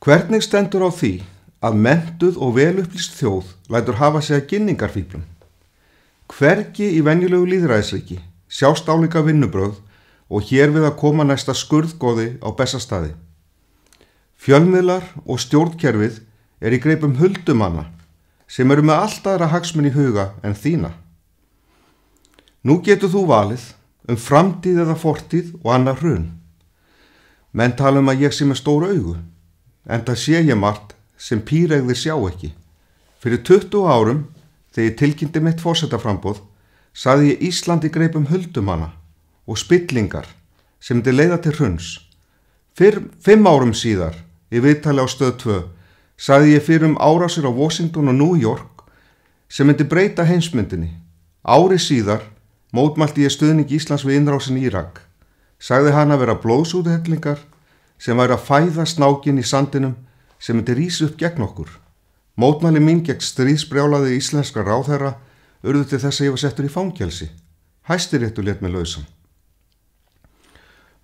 Hvernig stendur á því að menntuð og velupplýst þjóð lætur hafa sig að ginningarfíflum? Hvergi í venjulegu lýðræðisríki sjást álíka vinnubrögð og hér við að koma næsta skurðgoði á Bessastaði. Fjölmiðlar og stjórnkerfið er í greipum huldumanna sem eru með allt aðra hagsmuni í huga en þína. Nú getur þú valið framtíð eða fortíð og annar hrun. Menn tala að ég sé með stóru augu, en það sé ég margt sem píregðir sjá ekki. Fyrir 20 árum, þegar ég tilkynnti mitt forsetaframboð, sagði ég Ísland í greipum huldumanna og spillingar sem myndi leiða til hruns. 5 árum síðar, í viðtali á Stöð 2, sagði ég fyrir árásir á Washington og New York sem myndi breyta heimsmyndinni. Ári síðar mótmælti ég stuðning Íslands við innrásin í Írak. Sagði hann að vera blóðsúthellingar sem væri að fæða snákinn í sandinum sem myndi rísa upp gegn okkur. Mótmæli mín gegn stríðsbrjálaði íslenskra ráðherra urðu til þess að ég var settur í fangelsi. Hæstiréttur lét mig lausan.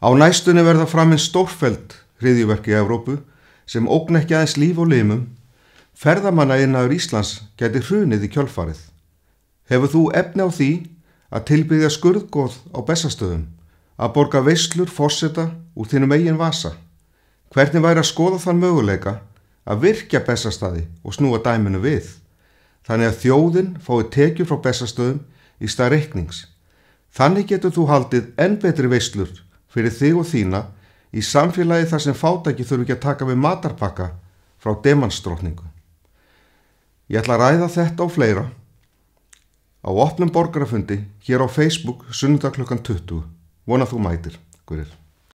Á næstunni verða framinn stórfelld hryðjuverk í Evrópu sem ógna ekki aðeins líf og limum. Ferðamannaiðnaður Íslands gæti hrunið í kjölfarið. Hefur þú efni á því að tilbiðja skurðgoð á Bessastöðum, að borga veislur forseta úr þínum eigin vasa? Hvernig væri að skoða þann möguleika að virkja Bessastaði og snúa dæminu við, þannig að þjóðin fái tekjur frá Bessastöðum í stað reiknings? Þannig getur þú haldið enn betri veislur fyrir þig og þína í samfélagi þar sem fátæki þurfi ekki að taka við matarpakka frá demantsdrottningu. Ég ætla að ræða þetta og fleira á opnum borgarafundi hér á Facebook sunnudag klukkan 20. Vona þú mætir, Guðir.